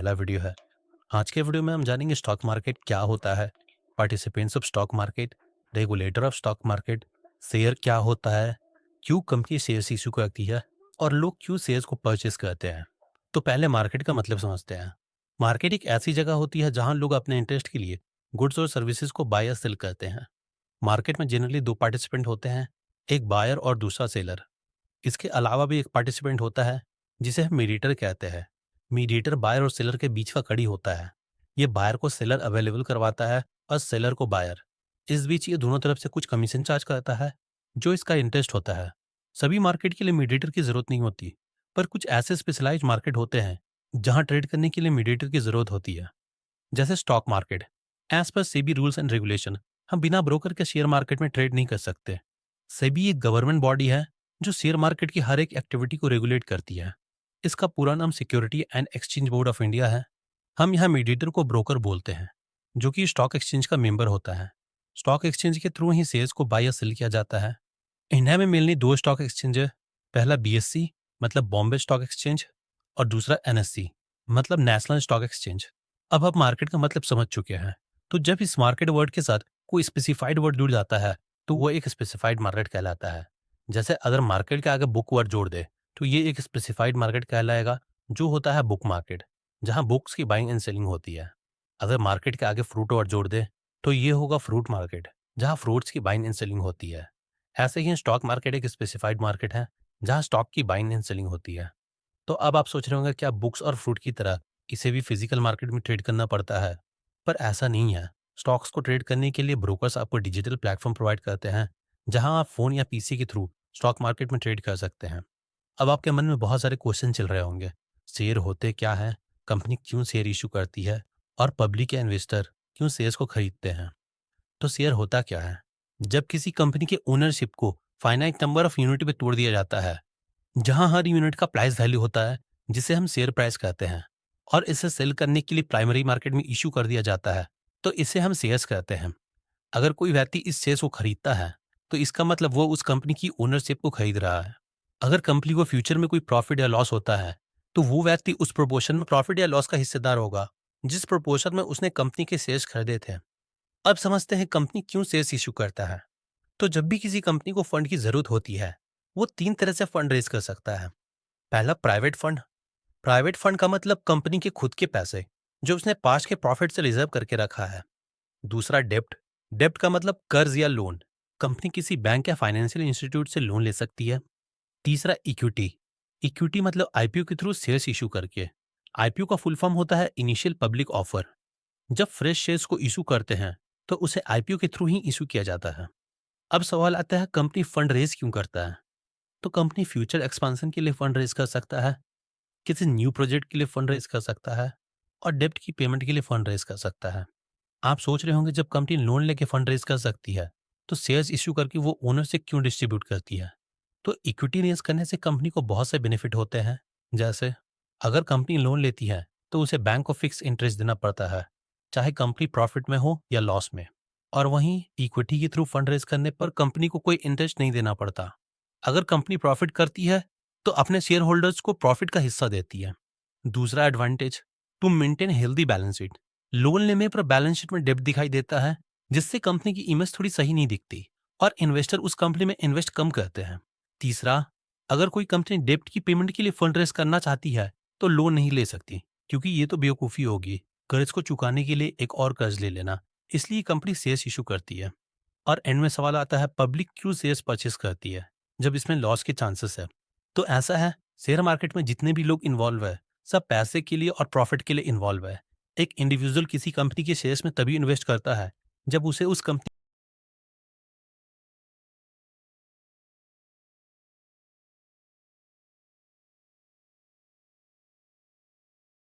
पहला वीडियो है। आज के वीडियो में हम जानेंगे स्टॉक मार्केट क्या होता है, participants of stock market, regulator of stock market, share क्या होता है, क्यों कंपनी शेयर्स इशू करती है और लोग क्यों शेयर्स को परचेस करते हैं। तो पहले मार्केट का मतलब समझते हैं। मार्केट एक ऐसी जगह होती है जहां लोग अपने इंटरेस्ट के लिए गुड्स और सर्विसेज को बाय या सेल करते हैं। मार्केट में जनरली दो पार्टिसिपेंट होते हैं, एक बायर और दूसरा सेलर। इसके अलावा भी एक पार्टिसिपेंट होता है जिसे हम मीडिएटर कहते हैं। मीडिएटर बायर और सेलर के बीच का कड़ी होता है। ये बायर को सेलर अवेलेबल करवाता है और सेलर को बायर। इस बीच ये दोनों तरफ से कुछ कमीशन चार्ज करता है जो इसका इंटरेस्ट होता है। सभी मार्केट के लिए मीडिएटर की जरूरत नहीं होती, पर कुछ ऐसे स्पेशलाइज मार्केट होते हैं जहां ट्रेड करने के लिए मीडिएटर की जरूरत होती है। जैसे stock market, as per SEBI rules and regulation हम बिना ब्रोकर के शेयर मार्केट में ट्रेड नहीं कर सकते। सेबी एक गवर्नमेंट बॉडी है जो शेयर मार्केट की हर एक एक्टिविटी को रेगुलेट करती है। इसका पूरा नाम security and exchange board of India है। हम यहाँ मीडिएटर को ब्रोकर बोलते हैं, जो कि स्टॉक एक्सचेंज का मेंबर होता है। स्टॉक एक्सचेंज के थ्रू ही शेयर्स को बाय या सेल किया जाता है। इंडिया में मेनली दो स्टॉक एक्सचेंज है। पहला बीएससी मतलब बॉम्बे स्टॉक एक्सचेंज और दूसरा एनएससी मतलब नेशनल स्टॉक एक्सचेंज। अब आप मार्केट का मतलब समझ चुके हैं। तो जब इस मार्केट वर्ड के साथ कोई स्पेसिफाइड वर्ड जुड़ जाता है तो वो एक स्पेसिफाइड मार्केट कहलाता है। जैसे अगर मार्केट के आगे बुक वर्ड जोड़ दे तो ये एक स्पेसिफाइड मार्केट कहलाएगा, जो होता है बुक मार्केट, जहां बुक्स की बाइंग एंड सेलिंग होती है। अगर मार्केट के आगे फ्रूट वर्ड जोड़ दे तो ये होगा फ्रूट मार्केट, जहां फ्रूट्स की बाइंग एंड सेलिंग होती है। ऐसे ही स्टॉक मार्केट एक स्पेसिफाइड मार्केट है जहां स्टॉक की बाइंग एंड सेलिंग होती है। तो अब आप सोच रहे होंगे क्या बुक्स और फ्रूट की तरह इसे भी फिजिकल मार्केट में ट्रेड करना पड़ता है? पर ऐसा नहीं है। स्टॉक्स को ट्रेड करने के लिए ब्रोकर्स आपको डिजिटल प्लेटफॉर्म प्रोवाइड करते हैं जहां आप फोन या पीसी के थ्रू स्टॉक मार्केट में ट्रेड कर सकते हैं। अब आपके मन में बहुत सारे क्वेश्चन चल रहे होंगे। शेयर होते क्या हैं, कंपनी क्यों शेयर इशू करती है और पब्लिक या इन्वेस्टर क्यों शेयर्स को खरीदते हैं। तो शेयर होता क्या है? जब किसी कंपनी के ओनरशिप को फाइनाइट नंबर ऑफ यूनिट में तोड़ दिया जाता है, जहां हर यूनिट का प्राइस वैल्यू होता है जिसे हम शेयर प्राइस कहते हैं, और इसे सेल करने के लिए प्राइमरी मार्केट में इशू कर दिया जाता है, तो इसे हम शेयर्स कहते हैं। अगर कोई व्यक्ति इस शेयर्स को खरीदता है तो इसका मतलब वो उस कंपनी की ओनरशिप को खरीद रहा है। अगर कंपनी को फ्यूचर में कोई प्रॉफिट या लॉस होता है तो वो व्यक्ति उस प्रोपोर्शन में प्रॉफिट या लॉस का हिस्सेदार होगा जिस प्रोपोर्शन में उसने कंपनी के शेयर्स खरीदे थे। अब समझते हैं कंपनी क्यों शेयर्स इशू करता है। तो जब भी किसी कंपनी को फंड की जरूरत होती है, वो तीन तरह से फंड रेज कर सकता है। पहला प्राइवेट फंड। प्राइवेट फंड का मतलब कंपनी के खुद के पैसे जो उसने पास्ट के प्रॉफिट से रिजर्व करके रखा है। दूसरा डेब्ट। डेब्ट का मतलब कर्ज या लोन। कंपनी किसी बैंक या फाइनेंशियल इंस्टीट्यूट से लोन ले सकती है। तीसरा इक्विटी। इक्विटी मतलब आईपीओ के थ्रू शेयर्स इशू करके। आईपीओ का फुल फॉर्म होता है इनिशियल पब्लिक ऑफर। जब फ्रेश शेयर्स को इशू करते हैं तो उसे आईपीओ के थ्रू ही इशू किया जाता है। अब सवाल आता है कंपनी फंड रेज क्यों करता है। तो कंपनी फ्यूचर एक्सपांशन के लिए फंड रेज कर सकता है, किसी न्यू प्रोजेक्ट के लिए फंड रेज कर सकता है, और डेब्ट की पेमेंट के लिए फंड रेज कर सकता है। आप सोच रहे होंगे जब कंपनी लोन लेके फंड रेज कर सकती है तो शेयर्स इश्यू करके वो ओनर से क्यों डिस्ट्रीब्यूट करती है। तो इक्विटी रेज करने से कंपनी को बहुत से बेनिफिट होते हैं। जैसे अगर कंपनी लोन लेती है तो उसे बैंक को फिक्स इंटरेस्ट देना पड़ता है, चाहे कंपनी प्रॉफिट में हो या लॉस में। और वहीं इक्विटी के थ्रू फंड रेज करने पर कंपनी को कोई इंटरेस्ट नहीं देना पड़ता। अगर कंपनी प्रॉफिट करती है तो अपने शेयर होल्डर्स को प्रॉफिट का हिस्सा देती है। दूसरा advantage, to maintain healthy balance sheet. Loan लेने पर बैलेंस शीट में डेब्ट दिखाई देता है जिससे कंपनी की इमेज थोड़ी सही नहीं दिखती और इन्वेस्टर उस कंपनी में इन्वेस्ट कम करते हैं। तीसरा, अगर कोई कंपनी डेब्ट की पेमेंट के लिए फंड रेज करना चाहती है तो लोन नहीं ले सकती, क्योंकि ये तो बेवकूफ़ी होगी कर्ज को चुकाने के लिए एक और कर्ज ले लेना। इसलिए कंपनी शेयर्स इशू करती है। और एंड में सवाल आता है पब्लिक क्यों शेयर्स परचेस करती है जब इसमें लॉस के चांसेस है। तो ऐसा है, शेयर मार्केट में जितने भी लोग इन्वॉल्व है सब पैसे के लिए और प्रॉफिट के लिए इन्वॉल्व है। एक इंडिविजुअल किसी कंपनी के शेयर्स में तभी इन्वेस्ट करता है जब उसे उस कंपनी